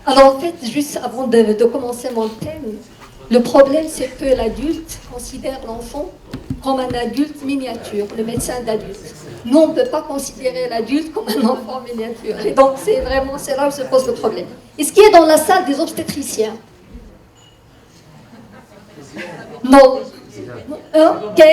Alors en fait, juste avant de commencer mon thème, le problème c'est que l'adulte considère l'enfant comme un adulte miniature, le médecin d'adulte. Nous, on ne peut pas considérer l'adulte comme un enfant miniature. Et donc c'est là où se pose le problème. Est-ce qu'il y a dans la salle des obstétriciens? Non. Ok.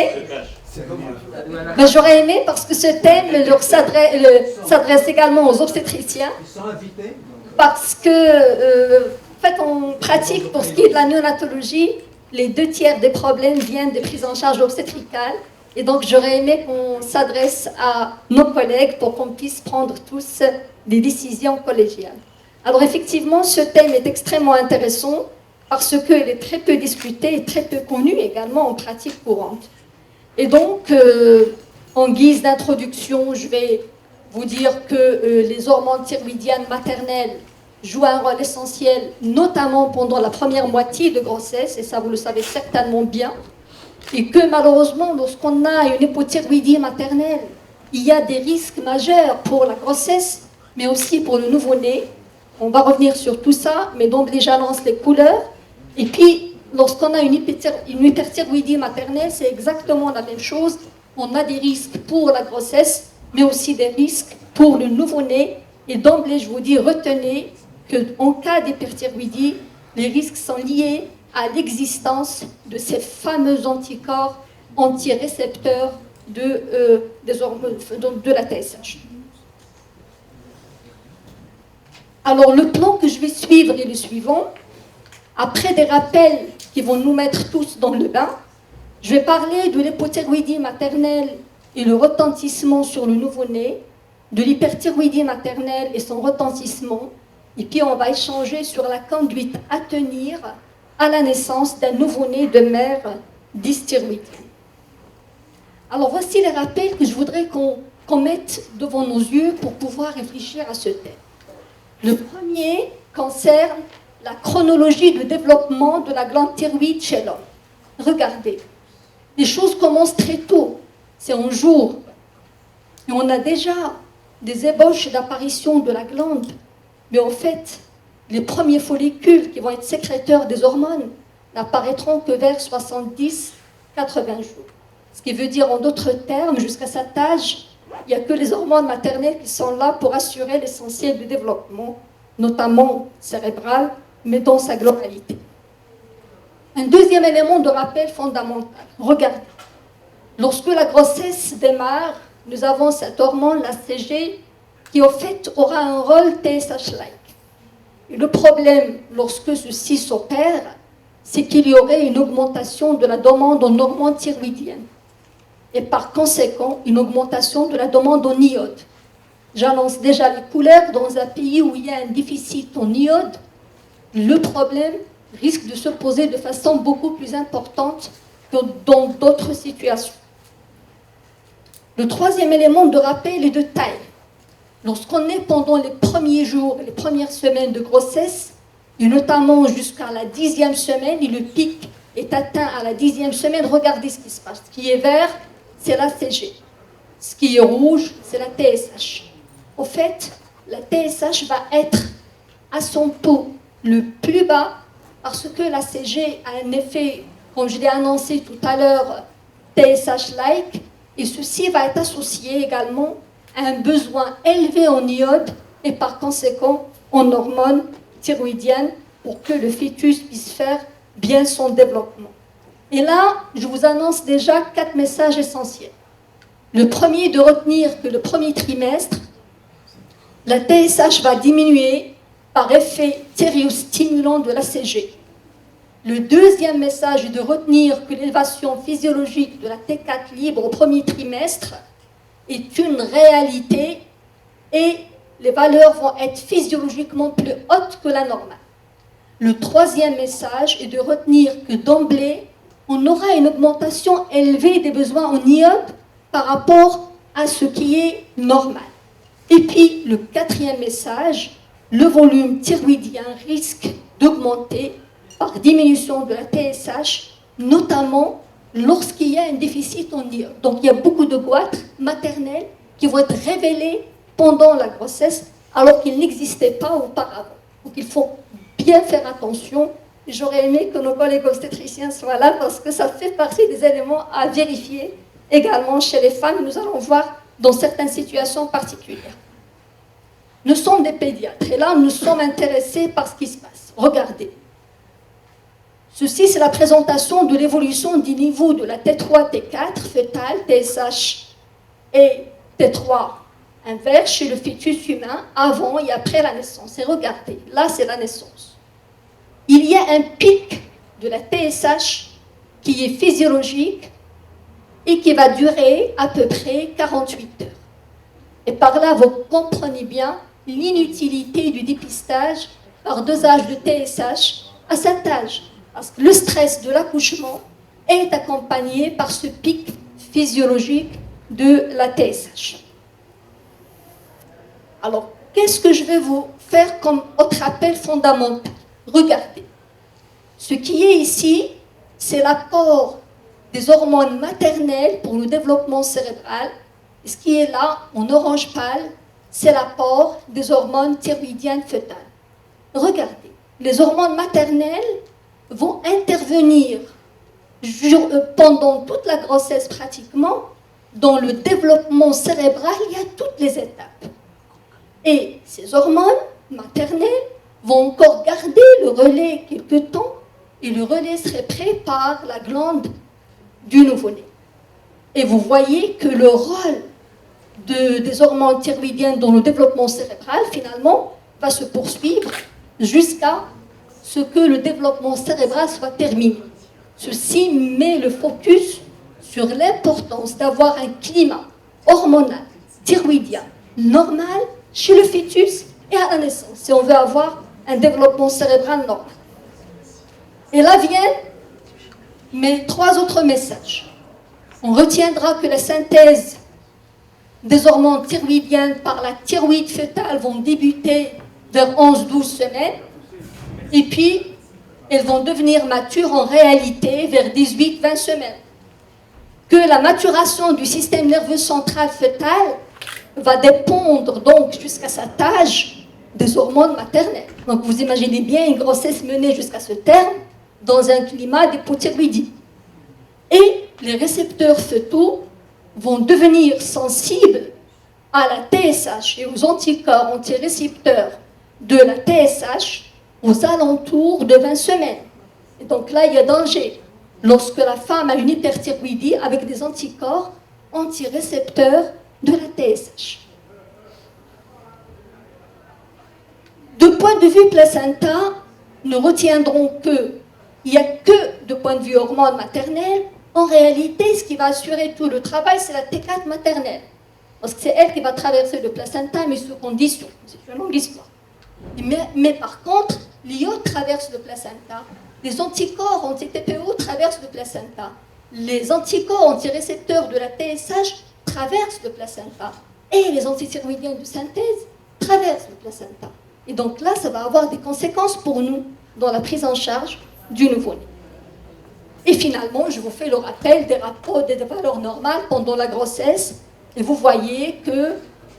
Mais j'aurais aimé parce que ce thème s'adresse également aux obstétriciens. Ils sont invités. Parce que, en fait, on pratique, pour ce qui est de la néonatologie, les 2/3 des problèmes viennent des prises en charge obstétricales. Et donc, j'aurais aimé qu'on s'adresse à nos collègues pour qu'on puisse prendre tous des décisions collégiales. Alors, effectivement, ce thème est extrêmement intéressant parce qu'il est très peu discuté et très peu connu également en pratique courante. Et donc, en guise d'introduction, je vais vous dire que les hormones thyroïdiennes maternelles jouent un rôle essentiel, notamment pendant la première moitié de grossesse, et ça vous le savez certainement bien, et que malheureusement, lorsqu'on a une hypothyroïdie maternelle, il y a des risques majeurs pour la grossesse, mais aussi pour le nouveau-né. On va revenir sur tout ça, mais d'emblée j'annonce les couleurs. Et puis, lorsqu'on a une hyperthyroïdie maternelle, c'est exactement la même chose. On a des risques pour la grossesse, mais aussi des risques pour le nouveau-né. Et d'emblée, je vous dis, retenez qu'en cas d'hyperthyroïdie, les risques sont liés à l'existence de ces fameux anticorps antirécepteurs de la TSH. Alors, le plan que je vais suivre est le suivant. Après des rappels qui vont nous mettre tous dans le bain, je vais parler de l'hypothyroïdie maternelle et le retentissement sur le nouveau-né, de l'hyperthyroïdie maternelle et son retentissement, et puis on va échanger sur la conduite à tenir à la naissance d'un nouveau-né de mère dysthyroïdienne. Alors voici les rappels que je voudrais qu'on mette devant nos yeux pour pouvoir réfléchir à ce thème. Le premier concerne la chronologie de développement de la glande thyroïde chez l'homme. Regardez, les choses commencent très tôt, c'est en jour. Et on a déjà des ébauches d'apparition de la glande. Mais en fait, les premiers follicules qui vont être sécréteurs des hormones n'apparaîtront que vers 70-80 jours. Ce qui veut dire, en d'autres termes, jusqu'à cet âge, il n'y a que les hormones maternelles qui sont là pour assurer l'essentiel du développement, notamment cérébral, mais dans sa globalité. Un deuxième élément de rappel fondamental. Regardez, lorsque la grossesse démarre, nous avons cette hormone, la CG, qui au fait aura un rôle TSH-like. Et le problème, lorsque ceci s'opère, c'est qu'il y aurait une augmentation de la demande en hormones thyroïdiennes. Et par conséquent, une augmentation de la demande en iode. J'annonce déjà les couleurs. Dans un pays où il y a un déficit en iode, le problème risque de se poser de façon beaucoup plus importante que dans d'autres situations. Le troisième élément de rappel est de taille. Lorsqu'on est pendant les premiers jours, les premières semaines de grossesse, et notamment jusqu'à la 10e semaine, et le pic est atteint à la 10e semaine, regardez ce qui se passe. Ce qui est vert, c'est la CG. Ce qui est rouge, c'est la TSH. Au fait, la TSH va être à son taux le plus bas parce que la CG a un effet, comme je l'ai annoncé tout à l'heure, TSH-like, et ceci va être associé également à un besoin élevé en iode et par conséquent en hormones thyroïdiennes pour que le fœtus puisse faire bien son développement. Et là, je vous annonce déjà 4 messages essentiels. Le premier est de retenir que le premier trimestre, la TSH va diminuer par effet thyrostimulant de la CG. Le deuxième message est de retenir que l'élévation physiologique de la T4 libre au premier trimestre est une réalité et les valeurs vont être physiologiquement plus hautes que la normale. Le troisième message est de retenir que d'emblée, on aura une augmentation élevée des besoins en iode par rapport à ce qui est normal. Et puis, le quatrième message, le volume thyroïdien risque d'augmenter par diminution de la TSH, notamment lorsqu'il y a un déficit en iode. Donc, il y a beaucoup de goitres maternelles qui vont être révélées pendant la grossesse, alors qu'ils n'existaient pas auparavant. Donc il faut bien faire attention. J'aurais aimé que nos collègues obstétriciens soient là parce que ça fait partie des éléments à vérifier également chez les femmes. Nous allons voir dans certaines situations particulières. Nous sommes des pédiatres et là nous sommes intéressés par ce qui se passe. Regardez. Ceci, c'est la présentation de l'évolution du niveau de la T3, T4, fœtale, TSH et T3 inverse chez le fœtus humain avant et après la naissance. Et regardez, là c'est la naissance. Il y a un pic de la TSH qui est physiologique et qui va durer à peu près 48 heures. Et par là, vous comprenez bien l'inutilité du dépistage par dosage de TSH à cet âge. Parce que le stress de l'accouchement est accompagné par ce pic physiologique de la TSH. Alors, qu'est-ce que je vais vous faire comme autre appel fondamental? Regardez. Ce qui est ici, c'est l'apport des hormones maternelles pour le développement cérébral. Et ce qui est là, en orange pâle, c'est l'apport des hormones thyroïdiennes fœtales. Regardez, les hormones maternelles vont intervenir pendant toute la grossesse pratiquement. Dans le développement cérébral, il y a toutes les étapes. Et ces hormones maternelles vont encore garder le relais quelque temps et le relais serait pris par la glande du nouveau-né. Et vous voyez que le rôle des hormones thyroïdiennes dans le développement cérébral, finalement, va se poursuivre jusqu'à ce que le développement cérébral soit terminé. Ceci met le focus sur l'importance d'avoir un climat hormonal, thyroïdien, normal chez le fœtus et à la naissance, si on veut avoir un développement cérébral normal. Et là viennent mes 3 autres messages. On retiendra que la synthèse des hormones thyroïdiennes par la thyroïde fœtale vont débuter vers 11-12 semaines. Et puis, elles vont devenir matures en réalité vers 18-20 semaines. Que la maturation du système nerveux central fœtal va dépendre donc jusqu'à cet âge des hormones maternelles. Donc vous imaginez bien une grossesse menée jusqu'à ce terme dans un climat d'hypothyroïdie. Et les récepteurs fœtaux vont devenir sensibles à la TSH et aux anticorps antirécepteurs de la TSH aux alentours de 20 semaines. Et donc là, il y a danger. Lorsque la femme a une hyperthyroïdie avec des anticorps antirécepteurs de la TSH. De point de vue placenta, nous retiendrons qu'il n'y a que de point de vue hormones maternelles. En réalité, ce qui va assurer tout le travail, c'est la T4 maternelle. Parce que c'est elle qui va traverser le placenta, mais sous condition. C'est une longue histoire. Mais par contre, l'iode traverse le placenta. Les anticorps anti-TPO traversent le placenta. Les anticorps antirécepteurs de la TSH traversent le placenta. Et les antithyroïdiens de synthèse traversent le placenta. Et donc là, ça va avoir des conséquences pour nous dans la prise en charge du nouveau-né. Et finalement, je vous fais le rappel des rapports des valeurs normales pendant la grossesse. Et vous voyez que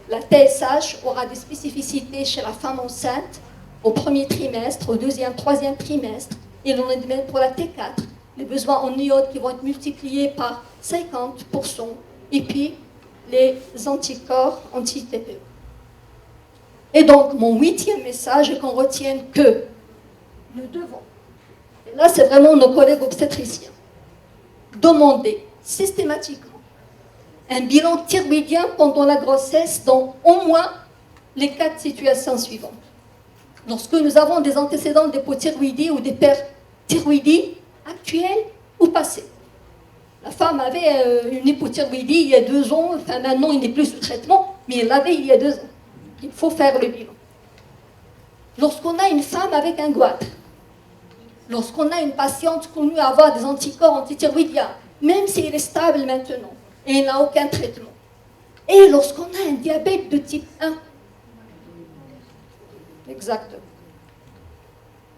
la TSH aura des spécificités chez la femme enceinte au premier trimestre, au deuxième, troisième trimestre. Et l'on est de même pour la T4. Les besoins en iode qui vont être multipliés par 50%. Et puis, les anticorps anti-TPE. Et donc, mon 8e message est qu'on retienne que nous devons, et là c'est vraiment nos collègues obstétriciens, demander systématiquement un bilan thyroïdien pendant la grossesse dans au moins les 4 situations suivantes. Lorsque nous avons des antécédents d'hypothyroïdie ou d'hyperthyroïdie actuelle ou passée. La femme avait une hypothyroïdie il y a 2 ans, enfin maintenant il n'est plus sous traitement, mais elle l'avait il y a 2 ans. Il faut faire le bilan. Lorsqu'on a une femme avec un goitre, lorsqu'on a une patiente connue à avoir des anticorps antithyroïdiens, même si elle est stable maintenant et elle n'a aucun traitement, et lorsqu'on a un diabète de type 1. Exactement.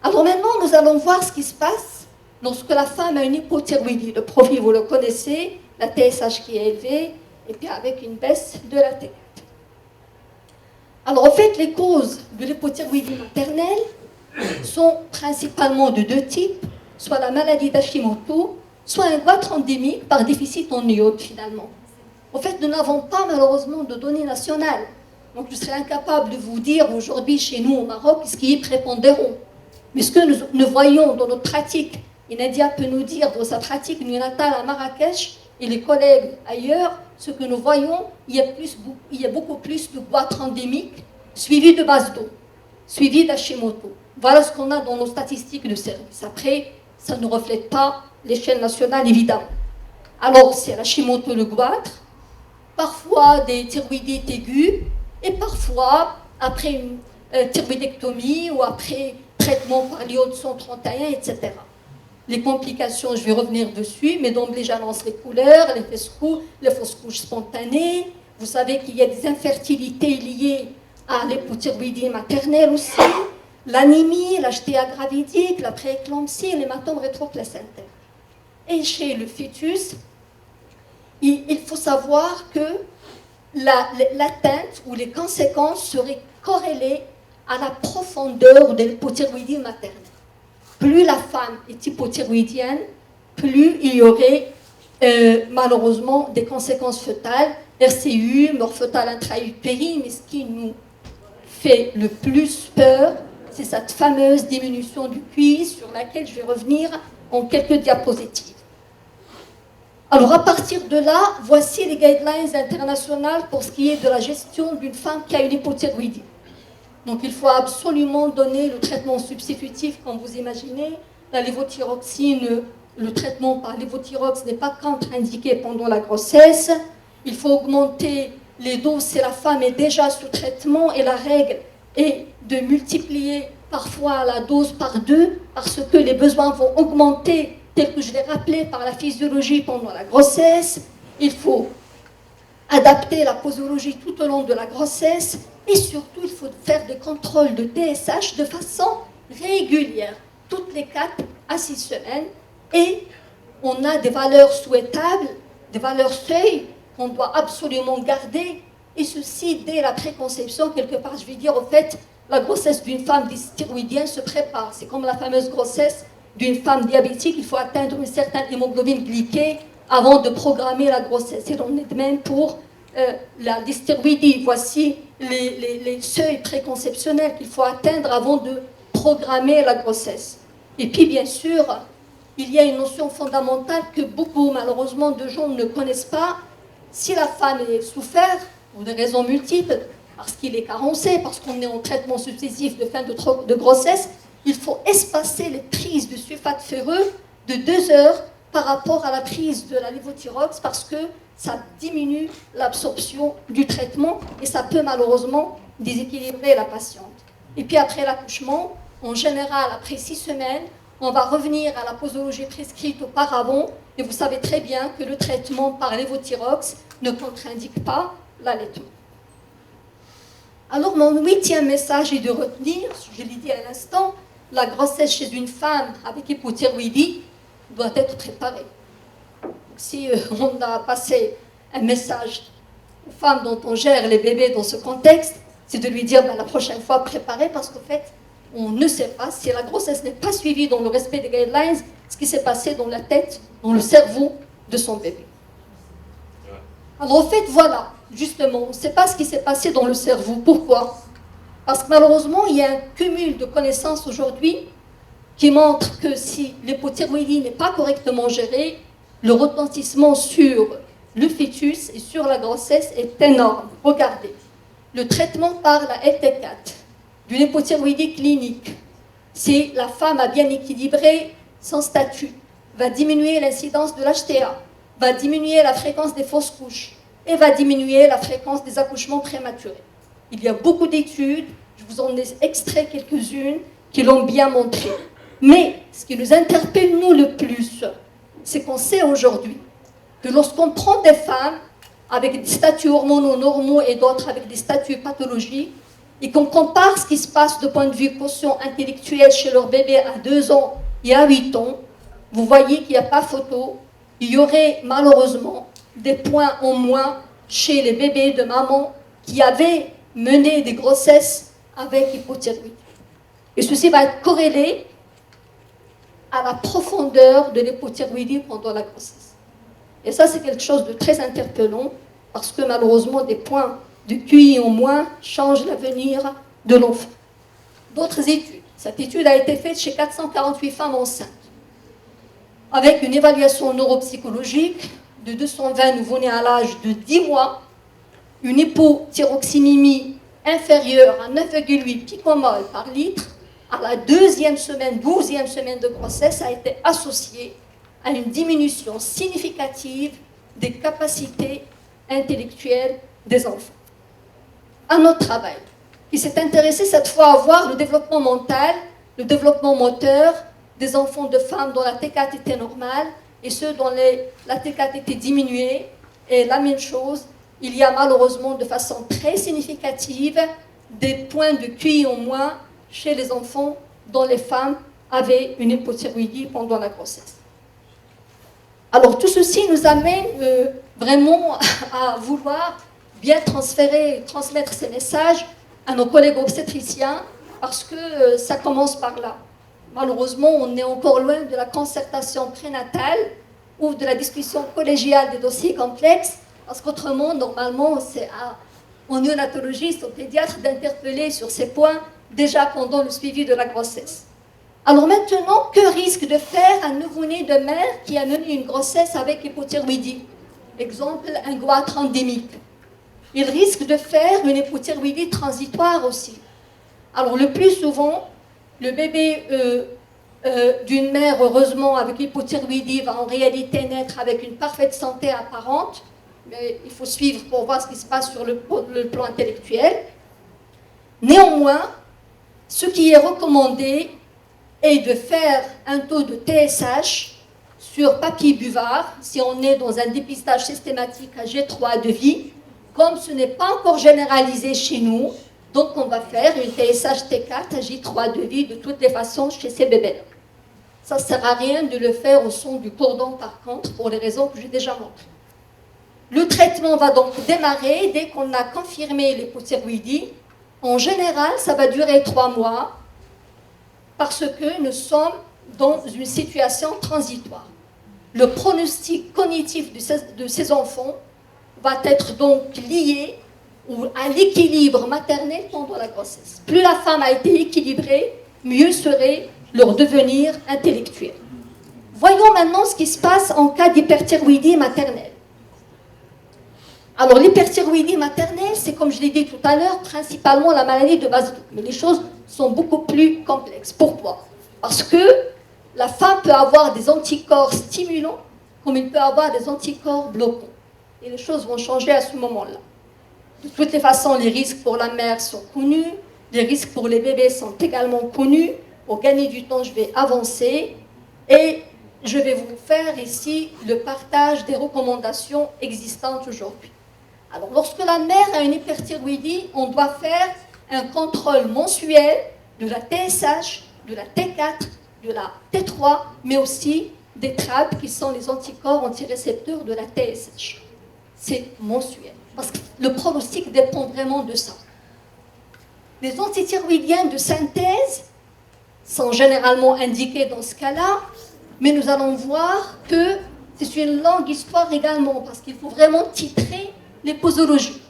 Alors maintenant, nous allons voir ce qui se passe lorsque la femme a une hypothyroïdie. Le profil, vous le connaissez, la TSH qui est élevée, et puis avec une baisse de la T4. Alors en fait, les causes de l'hypothyroïdie maternelle sont principalement de deux types, soit la maladie d'Hashimoto, soit un goitre endémique par déficit en iode finalement. En fait, nous n'avons pas malheureusement de données nationales. Donc je serais incapable de vous dire aujourd'hui chez nous au Maroc ce qui est prépondérant. Mais ce que nous voyons dans notre pratique, et Nadia peut nous dire dans sa pratique néonatale à Marrakech et les collègues ailleurs, ce que nous voyons, il y a beaucoup plus de goitre endémique suivi de base d'eau, suivi d'Hashimoto. Voilà ce qu'on a dans nos statistiques de service. Après, ça ne reflète pas l'échelle nationale, évidemment. Alors, c'est l'Hashimoto, le goitre, parfois des thyroïdites aiguës, et parfois, après une thyroïdectomie ou après traitement par l'iode 131, etc. Les complications, je vais revenir dessus, mais d'emblée, j'annonce les couleurs, les fausses couches spontanées. Vous savez qu'il y a des infertilités liées à l'hypothyroïdie maternelle aussi, l'anémie, l'HTA gravidique, la prééclampsie, l'hématome rétroplacentaire. Et chez le fœtus, il faut savoir que l'atteinte ou les conséquences seraient corrélées à la profondeur de l'hypothyroïdie maternelle. Plus la femme est hypothyroïdienne, plus il y aurait malheureusement des conséquences fœtales, RCU, mort fœtale intra-utérine, mais ce qui nous fait le plus peur, c'est cette fameuse diminution du QI sur laquelle je vais revenir en quelques diapositives. Alors à partir de là, voici les guidelines internationales pour ce qui est de la gestion d'une femme qui a une hypothyroïdie. Donc il faut absolument donner le traitement substitutif, comme vous imaginez. La lévothyroxine, le traitement par lévothyrox n'est pas contre-indiqué pendant la grossesse. Il faut augmenter les doses si la femme est déjà sous traitement, et la règle est de multiplier parfois la dose par 2 parce que les besoins vont augmenter, tel que je l'ai rappelé, par la physiologie pendant la grossesse. Il faut adapter la posologie tout au long de la grossesse, et surtout il faut faire des contrôles de TSH de façon régulière, toutes les 4 à 6 semaines, et on a des valeurs souhaitables, des valeurs seuil qu'on doit absolument garder, et ceci dès la préconception. Quelque part, je vais dire, au fait, la grossesse d'une femme dysthyroïdienne se prépare. C'est comme la fameuse grossesse d'une femme diabétique, il faut atteindre une certaine hémoglobine glyquée avant de programmer la grossesse. Et on est de même pour la dysthyroïdie. Voici les seuils préconceptionnels qu'il faut atteindre avant de programmer la grossesse. Et puis, bien sûr, il y a une notion fondamentale que beaucoup, malheureusement, de gens ne connaissent pas. Si la femme est souffert, pour des raisons multiples, parce qu'il est carencé, parce qu'on est en traitement successif de fin de grossesse, il faut espacer les prises de sulfate ferreux de 2 heures par rapport à la prise de la lévothyrox, parce que ça diminue l'absorption du traitement et ça peut malheureusement déséquilibrer la patiente. Et puis après l'accouchement, en général, après 6 semaines, on va revenir à la posologie prescrite auparavant, et vous savez très bien que le traitement par lévothyrox ne contre-indique pas l'allaitement. Alors mon 8e message est de retenir, je l'ai dit à l'instant, la grossesse chez une femme avec hypothyroïdie doit être préparée. Si on a passé un message aux femmes dont on gère les bébés dans ce contexte, c'est de lui dire la prochaine fois préparez, parce qu'en fait, on ne sait pas si la grossesse n'est pas suivie dans le respect des guidelines, ce qui s'est passé dans la tête, dans le cerveau de son bébé. Alors en fait, voilà, justement, on ne sait pas ce qui s'est passé dans le cerveau. Pourquoi ? Parce que malheureusement, il y a un cumul de connaissances aujourd'hui qui montre que si l'hypothyroïdie n'est pas correctement gérée, le retentissement sur le fœtus et sur la grossesse est énorme. Regardez, le traitement par la LT4 d'une hypothyroïdie clinique, si la femme a bien équilibré son statut, va diminuer l'incidence de l'HTA, va diminuer la fréquence des fausses couches et va diminuer la fréquence des accouchements prématurés. Il y a beaucoup d'études, je vous en ai extrait quelques-unes, qui l'ont bien montré. Mais ce qui nous interpelle, nous, le plus, c'est qu'on sait aujourd'hui que lorsqu'on prend des femmes avec des statuts hormonaux normaux et d'autres avec des statuts pathologiques, et qu'on compare ce qui se passe de point de vue quotient intellectuel chez leur bébé à 2 ans et à 8 ans, vous voyez qu'il n'y a pas photo. Il y aurait malheureusement des points en moins chez les bébés de maman qui avaient mené des grossesses avec hypothyroïdie. Et ceci va être corrélé à la profondeur de l'hypothyroïdie pendant la grossesse. Et ça, c'est quelque chose de très interpellant, parce que malheureusement, des points de QI en moins changent l'avenir de l'enfant. D'autres études. Cette étude a été faite chez 448 femmes enceintes, avec une évaluation neuropsychologique de 220 nouveau-nés à l'âge de 10 mois, une hypothyroxémie inférieure à 9,8 picomol par litre, à la 12e semaine de grossesse a été associée à une diminution significative des capacités intellectuelles des enfants. Un autre travail qui s'est intéressé cette fois à voir le développement mental, le développement moteur des enfants de femmes dont la T4 était normale et ceux dont la T4 était diminuée. Et la même chose, il y a malheureusement de façon très significative des points de QI en moins chez les enfants dont les femmes avaient une hypothyroïdie pendant la grossesse. Alors tout ceci nous amène vraiment à vouloir bien transmettre ces messages à nos collègues obstétriciens, parce que ça commence par là. Malheureusement, on est encore loin de la concertation prénatale ou de la discussion collégiale des dossiers complexes, parce qu'autrement, normalement, c'est aux néonatologistes, aux pédiatres d'interpeller sur ces points déjà pendant le suivi de la grossesse. Alors maintenant, que risque de faire un nouveau-né de mère qui a mené une grossesse avec hypothyroïdie? Exemple, un goitre endémique. Il risque de faire une hypothyroïdie transitoire aussi. Alors le plus souvent, le bébé d'une mère, heureusement, avec hypothyroïdie, va en réalité naître avec une parfaite santé apparente, mais il faut suivre pour voir ce qui se passe sur le plan intellectuel. Néanmoins, ce qui est recommandé est de faire un taux de TSH sur papier buvard, si on est dans un dépistage systématique à G3 de vie. Comme ce n'est pas encore généralisé chez nous, donc on va faire une TSH T4 à J3 de vie de toutes les façons chez ces bébés-là. Ça ne sert à rien de le faire au son du cordon par contre, pour les raisons que j'ai déjà montrées. Le traitement va donc démarrer dès qu'on a confirmé l'hypothyroïdie. En général, ça va durer 3 mois, parce que nous sommes dans une situation transitoire. Le pronostic cognitif de ces enfants va être donc lié à l'équilibre maternel pendant la grossesse. Plus la femme a été équilibrée, mieux serait leur devenir intellectuel. Voyons maintenant ce qui se passe en cas d'hyperthyroïdie maternelle. Alors l'hyperthyroïdie maternelle, c'est comme je l'ai dit tout à l'heure, principalement la maladie de Maslow. Mais les choses sont beaucoup plus complexes. Pourquoi? Parce que la femme peut avoir des anticorps stimulants, comme il peut avoir des anticorps bloquants. Et les choses vont changer à ce moment-là. De toutes les façons, les risques pour la mère sont connus, les risques pour les bébés sont également connus. Pour gagner du temps, je vais avancer et je vais vous faire ici le partage des recommandations existantes aujourd'hui. Alors, lorsque la mère a une hyperthyroïdie, on doit faire un contrôle mensuel de la TSH, de la T4, de la T3, mais aussi des TRAB qui sont les anticorps antirécepteurs de la TSH. C'est mensuel, parce que le pronostic dépend vraiment de ça. Les antithyroïdiens de synthèse sont généralement indiqués dans ce cas-là, mais nous allons voir que c'est une longue histoire également, parce qu'il faut vraiment titrer les posologies.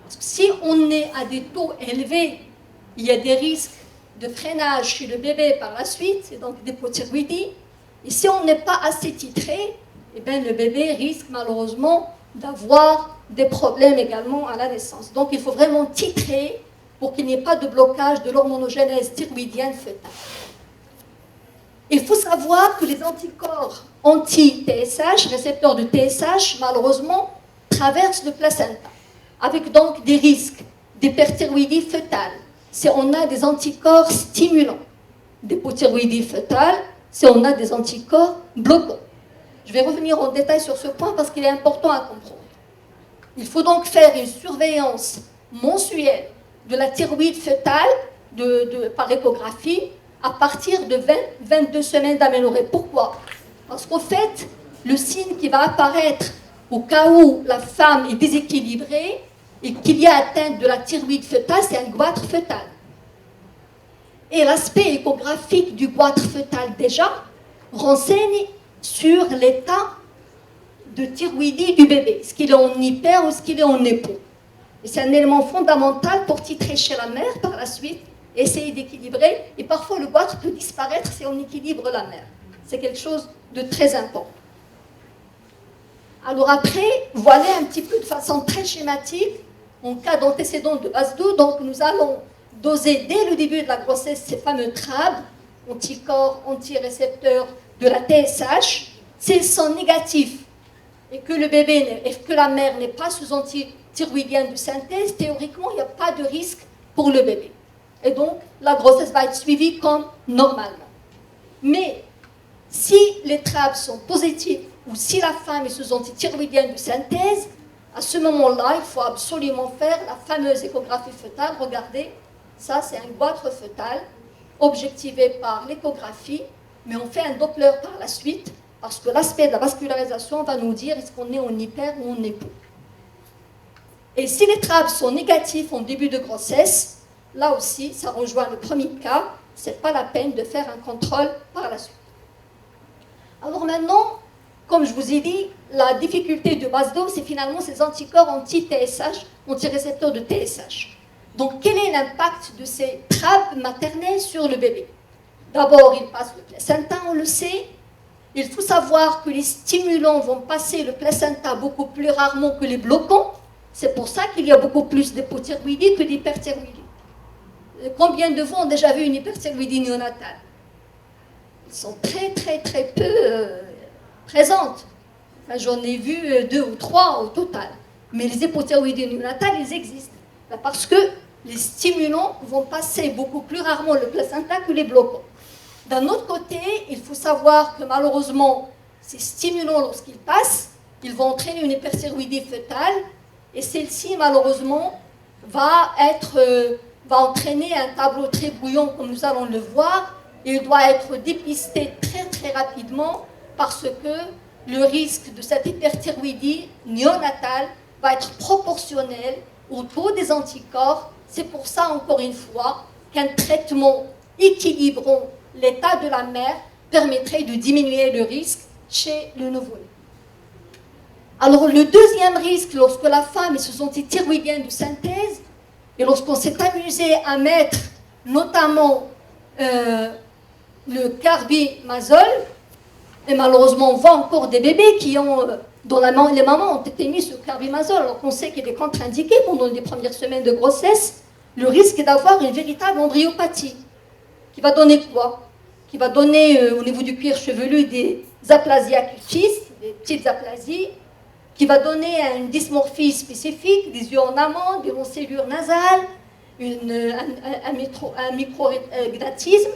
Parce que si on est à des taux élevés, il y a des risques de freinage chez le bébé par la suite, c'est donc d'hypothyroïdie. Et si on n'est pas assez titré, eh bien, le bébé risque malheureusement d'avoir des problèmes également à la naissance. Donc il faut vraiment titrer pour qu'il n'y ait pas de blocage de l'hormonogénèse thyroïdienne fœtale. Il faut savoir que les anticorps anti-TSH, récepteurs de TSH, malheureusement, traversent le placenta, avec donc des risques d'hyperthyroïdie fœtale, si on a des anticorps stimulants, d'hypothyroïdie fœtale, si on a des anticorps bloquants. Je vais revenir en détail sur ce point parce qu'il est important à comprendre. Il faut donc faire une surveillance mensuelle de la thyroïde fœtale par échographie à partir de 22 semaines d'aménorrhée. Pourquoi? Parce qu'au fait, le signe qui va apparaître au cas où la femme est déséquilibrée et qu'il y a atteinte de la thyroïde fœtale, c'est un goitre fœtal. Et l'aspect échographique du goitre fœtal déjà renseigne sur l'état de thyroïdie du bébé, est-ce qu'il est en hyper ou est-ce qu'il est en hypo. Et c'est un élément fondamental pour titrer chez la mère par la suite, essayer d'équilibrer, et parfois le goitre peut disparaître si on équilibre la mère. C'est quelque chose de très important. Alors après, voilà un petit peu de façon très schématique, en cas d'antécédent de base 2, donc nous allons doser dès le début de la grossesse ces fameux TRAB, anticorps, antirécepteurs de la TSH. S'ils sont négatifs et que le bébé et que la mère n'est pas sous antithyroïdien de synthèse, théoriquement, il n'y a pas de risque pour le bébé. Et donc, la grossesse va être suivie comme normalement. Mais si les TRAB sont positifs ou si la femme est sous antithyroïdien de synthèse, à ce moment-là, il faut absolument faire la fameuse échographie fœtale. Regardez, ça c'est un goitre fœtal objectivé par l'échographie, mais on fait un Doppler par la suite parce que l'aspect de la vascularisation va nous dire est-ce qu'on est en hyper ou en hypo. Et si les TRAB sont négatifs en début de grossesse, là aussi, ça rejoint le premier cas, ce n'est pas la peine de faire un contrôle par la suite. Alors maintenant, comme je vous ai dit, la difficulté de base 2, c'est finalement ces anticorps anti-TSH, anti-récepteurs de TSH. Donc, quel est l'impact de ces TRAB maternelles sur le bébé? D'abord, il passe le placenta, on le sait. Il faut savoir que les stimulants vont passer le placenta beaucoup plus rarement que les bloquants. C'est pour ça qu'il y a beaucoup plus d'hypothyroïdie que d'hyperthyroïdie. Combien de vous ont déjà vu une hyperthyroïdie néonatale? Ils sont très, très, très peu présentes. Enfin, j'en ai vu 2 ou 3 au total. Mais les hypothyroïdies néonatales, ils existent. Parce que les stimulants vont passer beaucoup plus rarement le placenta que les bloquants. D'un autre côté, il faut savoir que malheureusement, ces stimulants, lorsqu'ils passent, ils vont entraîner une hyperthyroïdie fœtale, et celle-ci, malheureusement, va entraîner un tableau très brouillon, comme nous allons le voir, et il doit être dépisté très très rapidement, parce que le risque de cette hyperthyroïdie néonatale va être proportionnel au taux des anticorps. C'est pour ça, encore une fois, qu'un traitement équilibrant l'état de la mère permettrait de diminuer le risque chez le nouveau-né. Alors, le deuxième risque, lorsque la femme est sous antithyroïdien de synthèse, et lorsqu'on s'est amusé à mettre notamment le carbimazole, et malheureusement, on voit encore des bébés dont les mamans ont été mis sur carbimazole, alors qu'on sait qu'il est contre-indiqué pendant les premières semaines de grossesse. Le risque est d'avoir une véritable embryopathie, qui va donner quoi? Qui va donner au niveau du cuir chevelu des aplasies acutis, des petites aplasies, qui va donner une dysmorphie spécifique, des yeux en amande, des encelures nasales, un micro-gnatisme,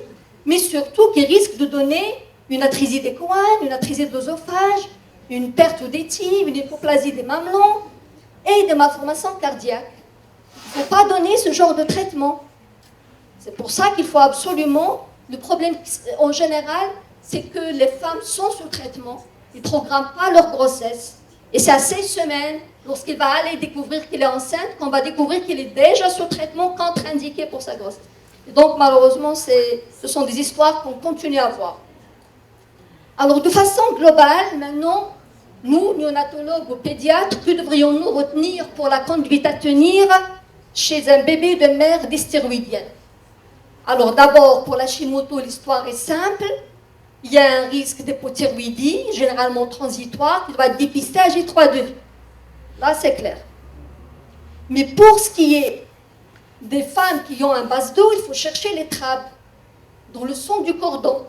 mais surtout qui risque de donner une atrésie des couronnes, une atrésie de l'œsophage, une perte auditive, une hypoplasie des mamelons et des malformations cardiaques. Il ne faut pas donner ce genre de traitement. C'est pour ça qu'il faut absolument... Le problème en général, c'est que les femmes sont sous traitement. Ils ne programment pas leur grossesse. Et c'est à 6 semaines, lorsqu'il va aller découvrir qu'il est enceinte, qu'on va découvrir qu'il est déjà sous traitement contre-indiqué pour sa grossesse. Et donc, malheureusement, ce sont des histoires qu'on continue à voir. Alors, de façon globale, maintenant, nous, néonatologues ou pédiatres, que devrions-nous retenir pour la conduite à tenir chez un bébé de mère dysthyroïdienne? Alors, d'abord, pour la Hashimoto, l'histoire est simple. Il y a un risque d'hypothyroïdie, généralement transitoire, qui doit être dépisté à J3 de vie. Là, c'est clair. Mais pour ce qui est des femmes qui ont un base 2, il faut chercher les TRAB dans le son du cordon.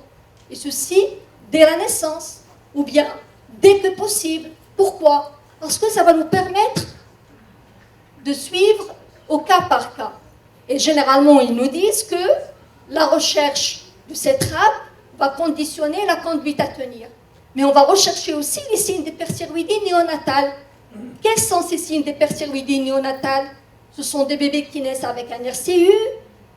Et ceci dès la naissance, ou bien dès que possible. Pourquoi? Parce que ça va nous permettre de suivre au cas par cas. Et généralement, ils nous disent que la recherche de ces TRAB va conditionner la conduite à tenir. Mais on va rechercher aussi les signes d'hyperthyroïdie néonatale. Quels sont ces signes d'hyperthyroïdie néonatale? Ce sont des bébés qui naissent avec un RCU,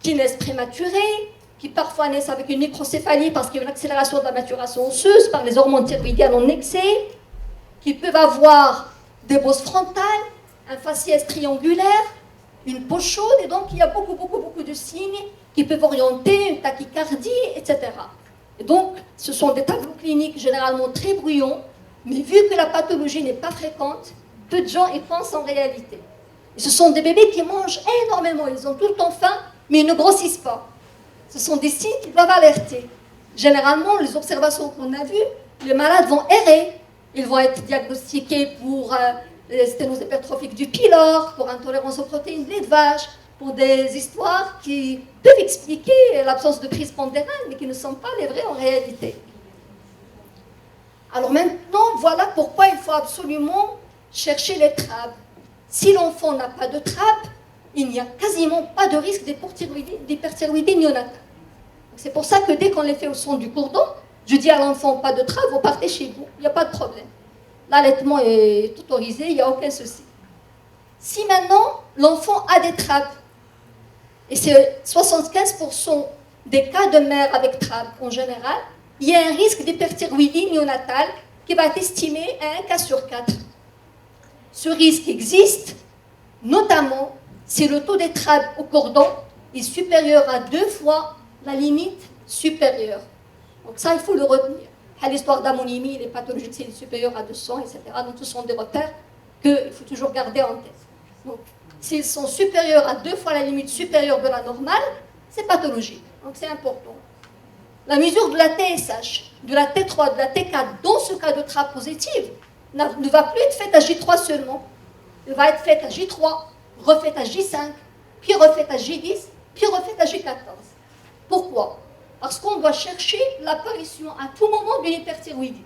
qui naissent prématurés, qui parfois naissent avec une microcéphalie parce qu'il y a une accélération de la maturation osseuse par les hormones thyroïdiennes en excès, qui peuvent avoir des bosses frontales, un faciès triangulaire, une peau chaude, et donc il y a beaucoup de signes qui peuvent orienter une tachycardie, etc. Et donc, ce sont des tableaux cliniques généralement très bruyants, mais vu que la pathologie n'est pas fréquente, peu de gens y pensent en réalité. Et ce sont des bébés qui mangent énormément, ils ont tout le temps faim, mais ils ne grossissent pas. Ce sont des signes qui doivent alerter. Généralement, les observations qu'on a vues, les malades vont errer. Ils vont être diagnostiqués pour sténose hypertrophique du pylore, pour intolérance aux protéines de lait de vache, pour des histoires qui peuvent expliquer l'absence de prise pondérale, mais qui ne sont pas les vraies en réalité. Alors maintenant, voilà pourquoi il faut absolument chercher les trappes. Si l'enfant n'a pas de trappe, il n'y a quasiment pas de risque d'hyperthyroïdie néonatale. C'est pour ça que dès qu'on les fait au son du cordon, je dis à l'enfant, pas de trappe, vous partez chez vous, il n'y a pas de problème. L'allaitement est autorisé, il n'y a aucun souci. Si maintenant, l'enfant a des trappes, et c'est 75% des cas de mère avec trappe en général, il y a un risque d'hyperthyroïdie néonatale qui va être estimé à 1 cas sur 4. Ce risque existe, notamment si le taux des trappes au cordon est supérieur à 2 fois la limite supérieure. Donc ça, il faut le retenir. À l'histoire d'ammonémie, les pathologies de cellules supérieures à 200, etc. Donc ce sont des repères qu'il faut toujours garder en tête. Donc, s'ils sont supérieurs à 2 fois la limite supérieure de la normale, c'est pathologique. Donc c'est important. La mesure de la TSH, de la T3, de la T4, dans ce cas de trappe positive, ne va plus être faite à J3 seulement. Elle va être faite à J3, refaite à J5, puis refaite à J10, puis refaite à J14. Pourquoi? Parce qu'on doit chercher l'apparition à tout moment d'une hyperthyroïdie.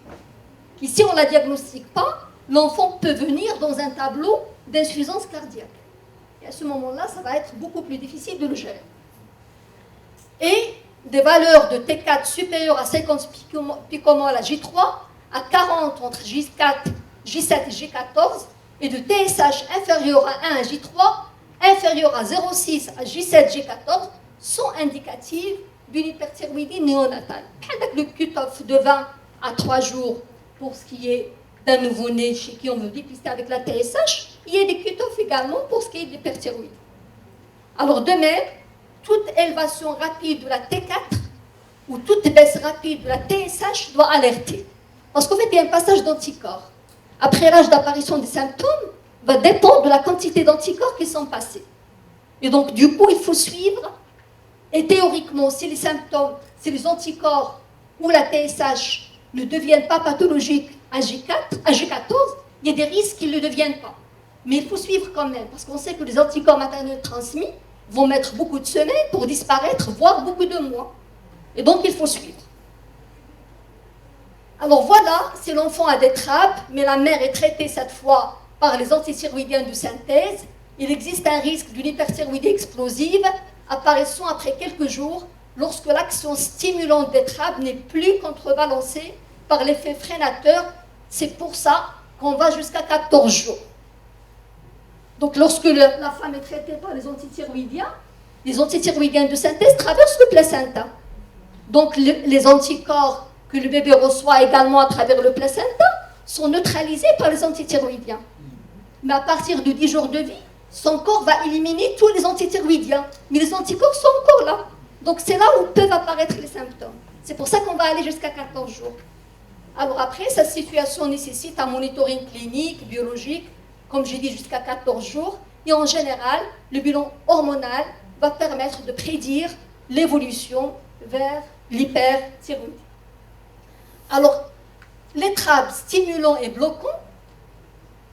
Ici, on ne la diagnostique pas, l'enfant peut venir dans un tableau d'insuffisance cardiaque. Et à ce moment-là, ça va être beaucoup plus difficile de le gérer. Et des valeurs de T4 supérieures à 50 picomol à J3, à 40 entre J4, J7 et J14, et de TSH inférieur à 1 à J3, inférieur à 0,6 à J7, J14, sont indicatives d'une hyperthyroïdie néonatale. Avec le cut-off de 20 à 3 jours pour ce qui est d'un nouveau-né chez qui on veut dépister avec la TSH, il y a des cut-offs également pour ce qui est de l'hyperthyroïdie. Alors de même, toute élévation rapide de la T4 ou toute baisse rapide de la TSH doit alerter. Parce qu'en fait, il y a un passage d'anticorps. Après l'âge d'apparition des symptômes, va dépendre de la quantité d'anticorps qui sont passés. Et donc, du coup, il faut suivre. Et théoriquement, si les symptômes, si les anticorps ou la TSH ne deviennent pas pathologiques à J4, à J14, il y a des risques qu'ils ne le deviennent pas. Mais il faut suivre quand même, parce qu'on sait que les anticorps maternels transmis vont mettre beaucoup de semaines pour disparaître, voire beaucoup de mois. Et donc, il faut suivre. Alors voilà, si l'enfant a des trappes, mais la mère est traitée cette fois par les antithyroïdiens de synthèse, il existe un risque d'une hyperthyroïdie explosive apparaissant après quelques jours lorsque l'action stimulante des trappes n'est plus contrebalancée par l'effet freinateur. C'est pour ça qu'on va jusqu'à 14 jours. Donc lorsque la femme est traitée par les antithyroïdiens de synthèse traversent le placenta. Donc les anticorps que le bébé reçoit également à travers le placenta sont neutralisés par les antithyroïdiens. Mais à partir de 10 jours de vie, son corps va éliminer tous les antithyroïdiens. Mais les anticorps sont encore là. Donc c'est là où peuvent apparaître les symptômes. C'est pour ça qu'on va aller jusqu'à 14 jours. Alors après, cette situation nécessite un monitoring clinique, biologique, comme j'ai dit, jusqu'à 14 jours. Et en général, le bilan hormonal va permettre de prédire l'évolution vers l'hyperthyroïdie. Alors, les trappes stimulants et bloquants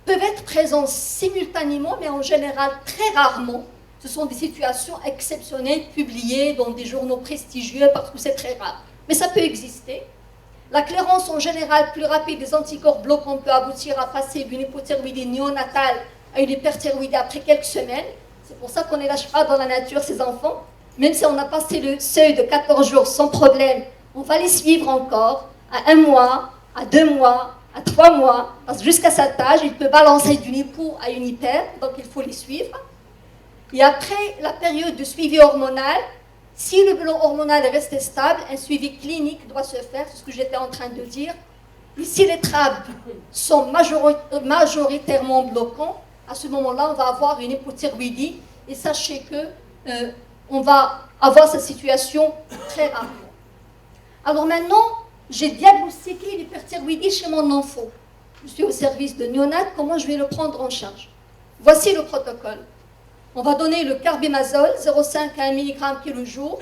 peuvent être présents simultanément, mais en général très rarement. Ce sont des situations exceptionnelles publiées dans des journaux prestigieux parce que c'est très rare. Mais ça peut exister. La clairance en général plus rapide des anticorps bloquants peut aboutir à passer d'une hypothyroïdie néonatale à une hyperthyroïdie après quelques semaines. C'est pour ça qu'on ne lâche pas dans la nature ces enfants. Même si on a passé le seuil de 14 jours sans problème, on va les suivre encore à 1 mois, à 2 mois, à 3 mois, parce que jusqu'à cet âge, il peut balancer d'une hypo à une hyper, donc il faut les suivre. Et après la période de suivi hormonal, si le bilan hormonal est resté stable, un suivi clinique doit se faire, c'est ce que j'étais en train de dire. Et si les trappes sont majoritairement bloquants, à ce moment-là, on va avoir une hypothyroïdie et sachez que on va avoir cette situation très rapidement. Alors maintenant, j'ai diagnostiqué l'hyperthyroïdie chez mon enfant. Je suis au service de néonat, comment je vais le prendre en charge? Voici le protocole. On va donner le carbimazole, 0,5 à 1 mg kg jour.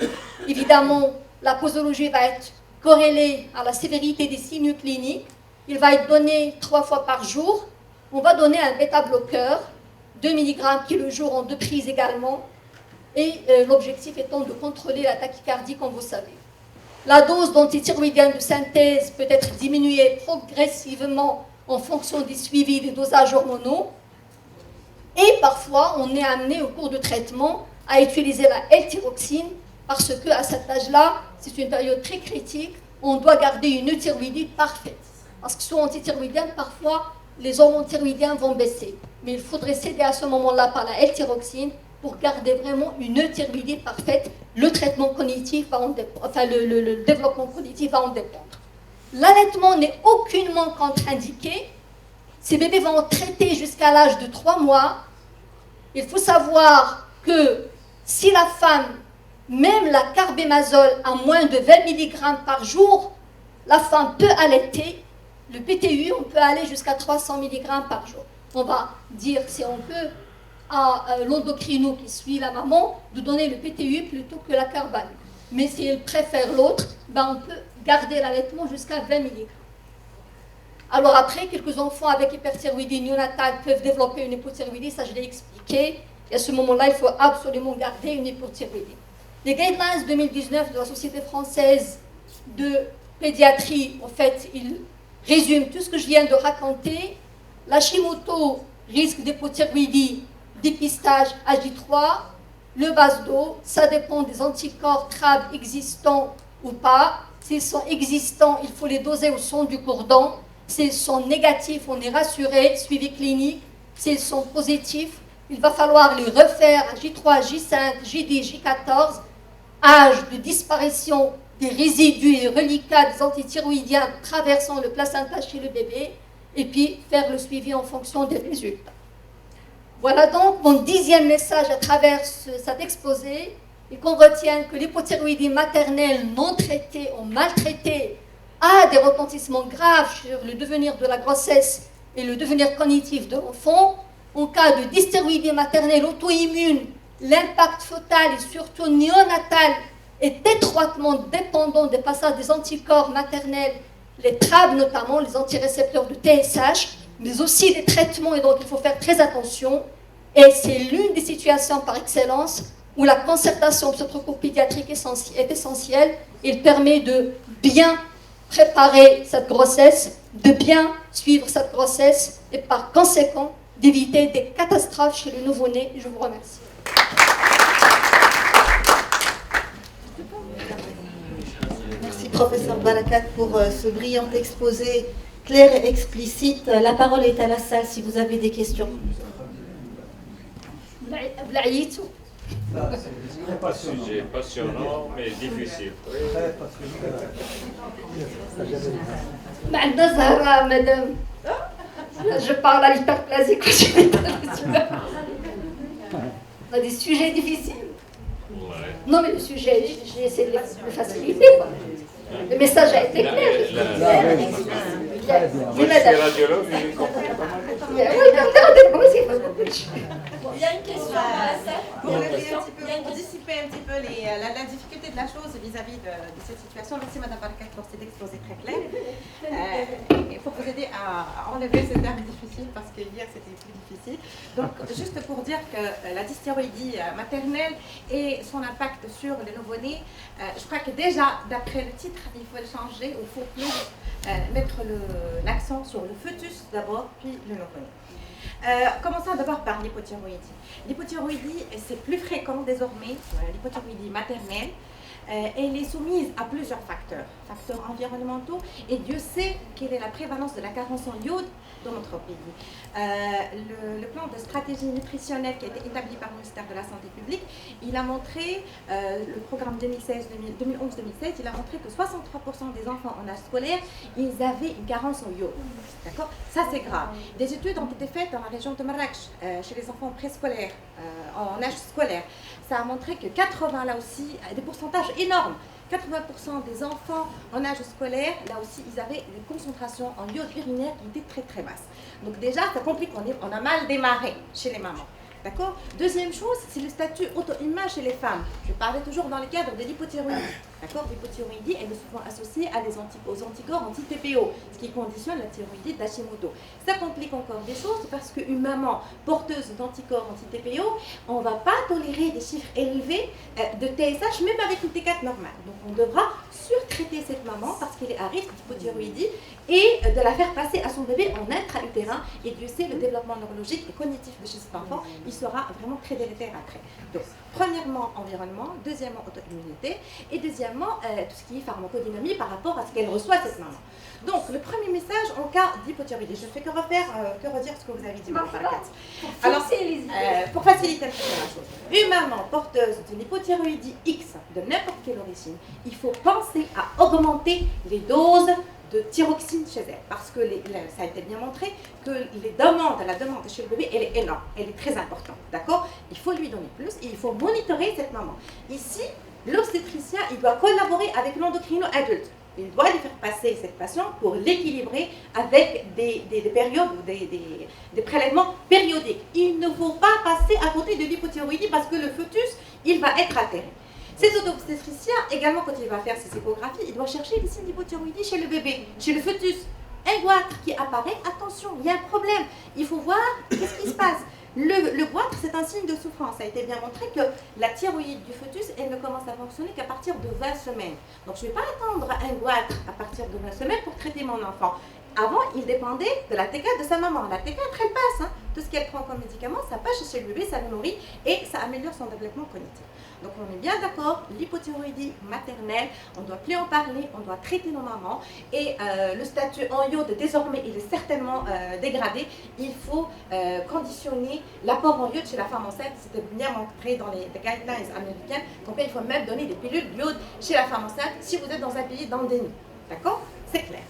Évidemment, la posologie va être corrélée à la sévérité des signes cliniques. Il va être donné 3 fois par jour. On va donner un bêta-bloqueur, 2 mg kg jour en 2 prises également. Et l'objectif étant de contrôler la tachycardie, comme vous savez. La dose d'antithyroïdienne de synthèse peut être diminuée progressivement en fonction des suivis des dosages hormonaux. Et parfois, on est amené au cours de traitement à utiliser la L-thyroxine parce qu'à cet âge-là, c'est une période très critique, on doit garder une thyroïdie parfaite. Parce que sous antithyroïdienne, parfois, les hormones thyroïdiennes vont baisser. Mais il faudrait céder à ce moment-là par la L-thyroxine pour garder vraiment une thyroïdie parfaite. Le traitement cognitif va en dépendre, enfin le développement cognitif va en dépendre. L'allaitement n'est aucunement contre-indiqué. Ces bébés vont traiter jusqu'à l'âge de 3 mois. Il faut savoir que si la femme, même la carbémazole à moins de 20 mg par jour, la femme peut allaiter. Le PTU, on peut aller jusqu'à 300 mg par jour. On va dire si on peut à l'endocrino qui suit la maman de donner le PTU plutôt que la carbane. Mais si elle préfère l'autre, ben on peut garder l'allaitement jusqu'à 20 mg. Alors après, quelques enfants avec hyperthyroïdie néonatale peuvent développer une hypothyroïdie, ça je l'ai expliqué. Et à ce moment-là, il faut absolument garder une hypothyroïdie. Les guidelines 2019 de la Société française de pédiatrie, en fait, ils résument tout ce que je viens de raconter. L'Hashimoto, risque d'hypothyroïdie, dépistage AJ3, le BASDO, ça dépend des anticorps TRAB existants ou pas. S'ils sont existants, il faut les doser au son du cordon. S'ils sont négatifs, on est rassuré, suivi clinique. S'ils sont positifs, il va falloir les refaire à J3, J5, J10, J14, âge de disparition des résidus et reliquats des antithyroïdiens traversant le placenta chez le bébé, et puis faire le suivi en fonction des résultats. Voilà donc mon 10e message à travers cet exposé, et qu'on retienne que l'hypothyroïdie maternelle non traitée ou mal traitée a des retentissements graves sur le devenir de la grossesse et le devenir cognitif de l'enfant. En cas de dysthyroïdie maternelle auto-immune, l'impact fœtal et surtout néonatal est étroitement dépendant des passages des anticorps maternels, les TRAB notamment, les antirécepteurs de TSH, mais aussi des traitements, et donc il faut faire très attention. Et c'est l'une des situations par excellence où la concertation obstétrico-pédiatrique est essentielle. Il permet de bien préparer cette grossesse, de bien suivre cette grossesse et par conséquent d'éviter des catastrophes chez le nouveau-né. Je vous remercie. Merci professeur Barakat pour ce brillant exposé clair et explicite. La parole est à la salle si vous avez des questions. Sujet passionnant mais difficile. Madame, je parle à l'hyperplasie quand je vais on a des sujets difficiles. Non, mais le sujet, j'ai essayé de le faciliter. Le message a été clair. Moi, je suis radiologue, je comprends pas mal. Oui, regardez, moi aussi, parce que Il y a une question à la salle. Pour dissiper un petit peu la difficulté de la chose vis-à-vis de cette situation, merci Madame Barakat pour cet exposé très clair. Il faut vous aider à enlever ce terme difficile parce que hier c'était plus difficile. Donc juste pour dire que la dysthyroïdie maternelle et son impact sur les nouveau-nés, je crois que déjà d'après le titre, il faut le changer, il faut plus mettre l'accent sur le fœtus d'abord, puis le nouveau-né. Commençons d'abord par l'hypothyroïdie. L'hypothyroïdie, c'est plus fréquent désormais, l'hypothyroïdie maternelle. Elle est soumise à plusieurs facteurs environnementaux, et Dieu sait quelle est la prévalence de la carence en iode dans notre pays. Le plan de stratégie nutritionnelle qui a été établi par le ministère de la Santé publique, il a montré, le programme 2011-2016, il a montré que 63% des enfants en âge scolaire, ils avaient une carence en iode. D'accord? Ça, c'est grave. Des études ont été faites dans la région de Marrakech, chez les enfants préscolaires, en âge scolaire. Ça a montré que 80, là aussi, des pourcentages énormes, 80% des enfants en âge scolaire, là aussi, ils avaient des concentrations en iode urinaire qui étaient très très basses. Donc déjà, ça complique, on a mal démarré chez les mamans. D'accord? Deuxième chose, c'est le statut auto-immun chez les femmes. Je parlais toujours dans le cadre de l'hypothyroïdie. D'accord? L'hypothyroïdie, elle est souvent associée aux anticorps anti-TPO, ce qui conditionne la thyroïdite d'Hashimoto. Ça complique encore des choses parce qu'une maman porteuse d'anticorps anti-TPO, on ne va pas tolérer des chiffres élevés de TSH, même avec une T4 normale. Donc on devra surtraiter cette maman parce qu'elle est à risque d'hypothyroïdie et de la faire passer à son bébé en intra-utérin. Et Dieu sait, le développement neurologique et cognitif de chez cet enfant, il sera vraiment très délétère après. Donc, premièrement, environnement, deuxièmement, auto-immunité, et deuxièmement, tout ce qui est pharmacodynamie par rapport à ce qu'elle reçoit, cette maman. Donc, le premier message en cas d'hypothyroïdie, je ne fais que redire ce que vous avez dit, Mme Barakat. Alors, pour faciliter un petit peu la chose, une maman porteuse d'une hypothyroïdie X de n'importe quelle origine, il faut penser à augmenter les doses de thyroxine chez elle, parce que ça a été bien montré que la demande chez le bébé, elle est énorme, elle est très importante, d'accord? Il faut lui donner plus et il faut monitorer cette maman. Ici, l'obstétricien, il doit collaborer avec l'endocrino adulte. Il doit lui faire passer cette patiente pour l'équilibrer avec des périodes ou des prélèvements périodiques. Il ne faut pas passer à côté de l'hypothyroïdie parce que le fœtus, il va être altéré. Cet obstétricien, également, quand il va faire ses échographies, il doit chercher les signes d'hypothyroïdie chez le bébé, chez le fœtus. Un goitre qui apparaît, attention, il y a un problème. Il faut voir qu'est-ce qui se passe. Le goitre, c'est un signe de souffrance. Ça a été bien montré que la thyroïde du fœtus, elle ne commence à fonctionner qu'à partir de 20 semaines. Donc, je ne vais pas attendre un goitre à partir de 20 semaines pour traiter mon enfant. Avant, il dépendait de la T4 de sa maman. La T4, elle passe. Tout ce qu'elle prend comme médicament, ça passe chez le bébé, ça le nourrit et ça améliore son développement cognitif. Donc, on est bien d'accord, l'hypothyroïdie maternelle, on ne doit plus en parler, on doit traiter nos mamans. Et le statut en iode, désormais, il est certainement dégradé. Il faut conditionner l'apport en iode chez la femme enceinte. C'était bien montré dans les guidelines américaines. Donc, il faut même donner des pilules d'iode chez la femme enceinte si vous êtes dans un pays d'endémie. D'accord? C'est clair.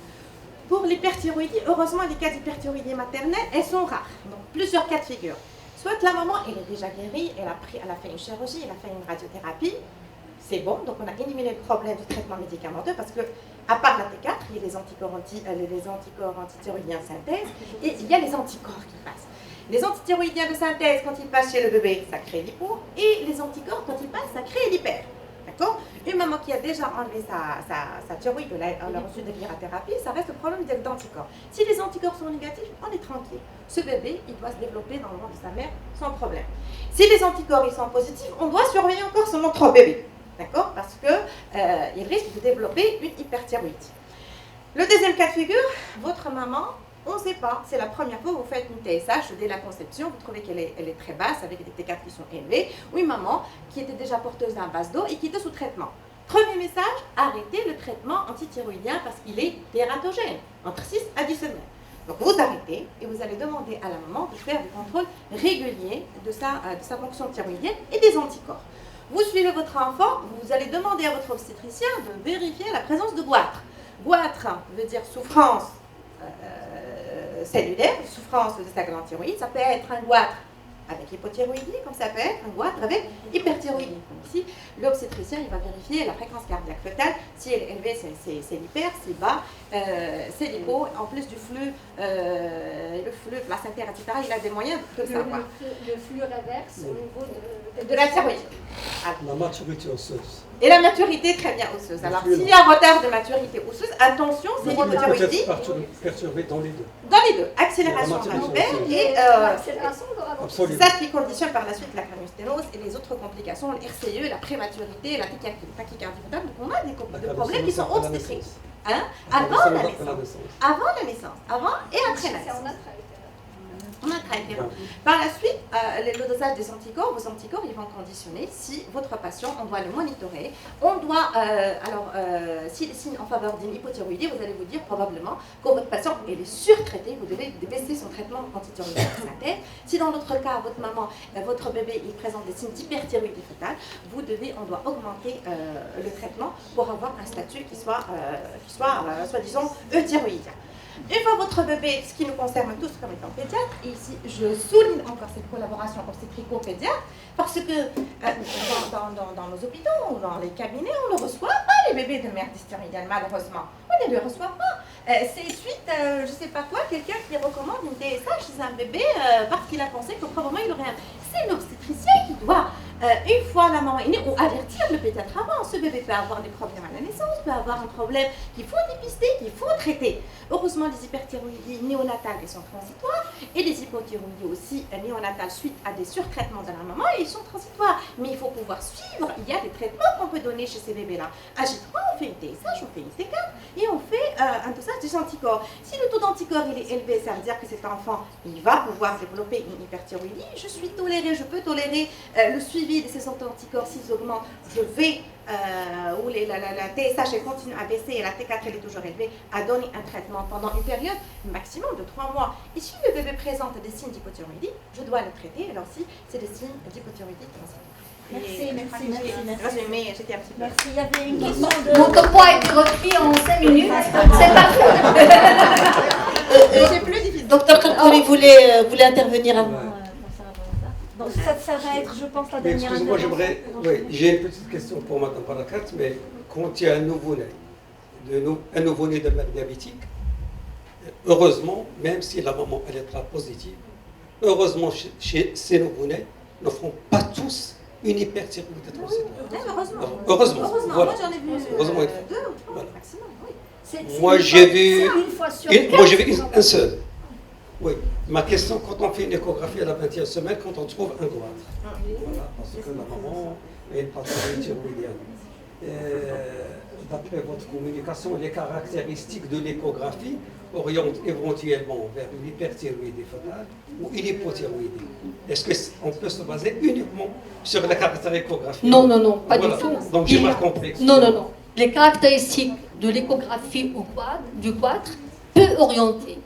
Pour l'hyperthyroïdie, heureusement, les cas d'hyperthyroïdie maternelle, elles sont rares. Donc, plusieurs cas de figure. Soit la maman, elle est déjà guérie, elle a fait une chirurgie, elle a fait une radiothérapie, c'est bon, donc on a éliminé le problème du traitement médicamenteux parce que, à part la T4, il y a les anticorps antithyroïdiens synthèse et il y a les anticorps qui passent. Les antithyroïdiens de synthèse, quand ils passent chez le bébé, ça crée l'hypo, et les anticorps, quand ils passent, ça crée l'hyper. D'accord? Une maman qui a déjà enlevé sa thyroïde, elle a reçu de l'irathérapie, ça reste le problème d'anticorps. Si les anticorps sont négatifs, on est tranquille. Ce bébé, il doit se développer dans le ventre de sa mère sans problème. Si les anticorps ils sont positifs, on doit surveiller encore son autre bébé. D'accord? Parce qu'il risque de développer une hyperthyroïdie. Le deuxième cas de figure, votre maman, on ne sait pas, c'est la première fois que vous faites une TSH dès la conception, vous trouvez qu'elle est très basse avec des T4 qui sont élevés, ou une maman qui était déjà porteuse d'un base d'eau et qui était sous traitement. Premier message, arrêtez le traitement antithyroïdien parce qu'il est tératogène, entre 6 à 10 semaines. Donc vous arrêtez et vous allez demander à la maman de faire des contrôles réguliers de sa fonction thyroïdienne et des anticorps. Vous suivez votre enfant, vous allez demander à votre obstétricien de vérifier la présence de goitre. Goitre veut dire souffrance cellulaire, souffrance de sa glande thyroïde, ça peut être un goitre avec hypothyroïdie, comme ça peut être un goitre avec hyperthyroïdie. Comme ici, l'obstétricien, il va vérifier la fréquence cardiaque fœtale. Si elle est élevée, c'est l'hyper, c'est bas, c'est l'hypo. En plus du flux, le flux placentaire, etc., il a des moyens de le savoir. Le flux reverse au niveau de la thyroïde. La maturité osseuse. Et la maturité très bien osseuse. Alors, s'il y a un retard de maturité osseuse, attention, c'est l'hypothyroïdie. Perturbé dans les deux. Dans les deux. Accélération vasculaire et ça qui conditionne par la suite la craniosténose et les autres complications, le RCE, la prématurité, la tachycardie fœtale. Donc, on a des problèmes qui sont obstétriques. Avant la naissance. Avant la naissance. Avant et après la naissance. On a très bien. Par la suite, le dosage des anticorps, vos anticorps, ils vont conditionner si votre patient, on doit le monitorer. On doit, s'il est signe en faveur d'une hypothyroïdie, vous allez vous dire probablement que votre patient il est surtraité, vous devez baisser son traitement antithyroïdien de sa tête. Si dans l'autre cas, votre maman, votre bébé, il présente des signes d'hyperthyroïdie fœtale, on doit augmenter le traitement pour avoir un statut qui soit soi-disant euthyroïdien. Une fois votre bébé, ce qui nous concerne tous comme étant pédiatre, et ici je souligne encore cette collaboration obstétrico-pédiatre, parce que dans nos hôpitaux ou dans les cabinets, on ne reçoit pas les bébés de mère dysthyroïdienne, malheureusement. On ne les reçoit pas. C'est suite, je ne sais pas quoi, quelqu'un qui recommande une DSH chez un bébé parce qu'il a pensé que probablement il aurait un... C'est l'obstétricien qui doit, une fois la maman est née, ou avertir le pédiatre avant. Ce bébé peut avoir des problèmes à la naissance, peut avoir un problème qu'il faut dépister, qu'il faut traiter. Heureusement, les hyperthyroïdies néonatales, elles sont transitoires, et les hypothyroïdies aussi néonatales suite à des surtraitements de la maman, ils sont transitoires. Mais il faut pouvoir suivre, il y a des traitements qu'on peut donner chez ces bébés-là. À J3, on fait une TSH, on fait une T4, et on fait un dosage des anticorps. Si le taux d'anticorps il est élevé, ça veut dire que cet enfant, il va pouvoir développer une hyperthyroïdie. Je suis tolérée, je peux tolérer le suivi de ces anticorps. S'ils augmentent, je vais, où la TSH elle continue à baisser et la T4 elle est toujours élevée, à donner un traitement pendant une période maximum de 3 mois. Et si le bébé présente des signes d'hypothyroïdie, je dois le traiter. Alors si c'est des signes d'hypothyroïdie transitoires. Merci. Résumé, j'étais un petit peu... Merci, il y avait une question de... Mon topo a été repris en 5 minutes. C'est parfait. C'est plus difficile. Docteur Khartoumi voulait intervenir avant. Donc ça va être, je pense, la Mais dernière excusez-moi, intervention. oui, j'ai une petite question pour Madame Barakat, mais quand il y a un nouveau-né de mère diabétique, heureusement, même si la maman elle est positive, heureusement chez ces nouveau-nés ne feront pas tous une hyperthyroïdie transitoire. Heureusement. Voilà. Moi j'en ai vu Heureusement, 2 ou 3 maximum. Oui. Moi j'ai vu une un seul. Oui. Ma question, quand on fait une échographie à la 20e semaine, quand on trouve un goitre. Voilà, parce que la maman est une pathologie thyroïdienne. D'après votre communication, les caractéristiques de l'échographie orientent éventuellement vers une hyperthyroïdie fœtale ou une hypothyroïdie. Est-ce qu'on peut se baser uniquement sur les caractéristiques échographiques? Non, pas du tout. Donc j'ai mal compris. Non. Les caractéristiques de l'échographie du goitre peuvent orienter.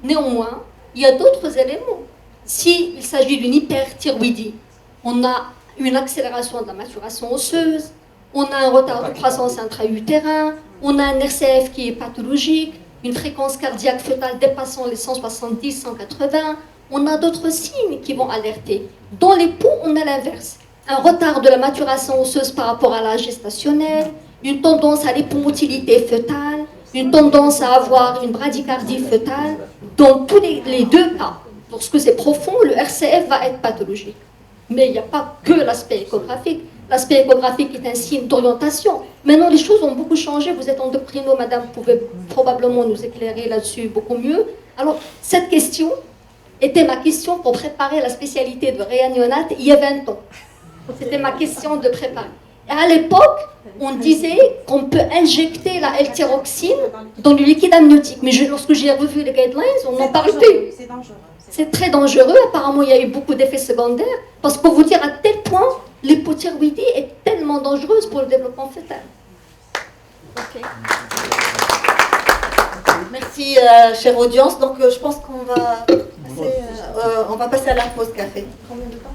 Néanmoins, il y a d'autres éléments. S'il s'agit d'une hyperthyroïdie, on a une accélération de la maturation osseuse, on a un retard de croissance intra-utérin, on a un RCF qui est pathologique, une fréquence cardiaque fœtale dépassant les 170-180, on a d'autres signes qui vont alerter. Dans les poux, on a l'inverse. Un retard de la maturation osseuse par rapport à l'âge gestationnel, une tendance à l'hypomotilité fœtale, une tendance à avoir une bradycardie fœtale. Dans tous les deux cas, lorsque c'est profond, le RCF va être pathologique. Mais il n'y a pas que l'aspect échographique. L'aspect échographique est un signe d'orientation. Maintenant, les choses ont beaucoup changé. Vous êtes endocrino, madame, vous pouvez probablement nous éclairer là-dessus beaucoup mieux. Alors, cette question était ma question pour préparer la spécialité de réanionate il y a 20 ans. C'était ma question de préparer. Et à l'époque, on disait qu'on peut injecter la L-thyroxine dans le liquide amniotique. Mais lorsque j'ai revu les guidelines, on n'en parle plus. C'est dangereux. C'est très dangereux. Apparemment, il y a eu beaucoup d'effets secondaires. Parce qu'on vous dire à tel point, l'hypothyroïdie est tellement dangereuse pour le développement fœtal. Ok. Merci, chère audience. Donc, je pense qu'on va passer à la pause café. Combien de temps ?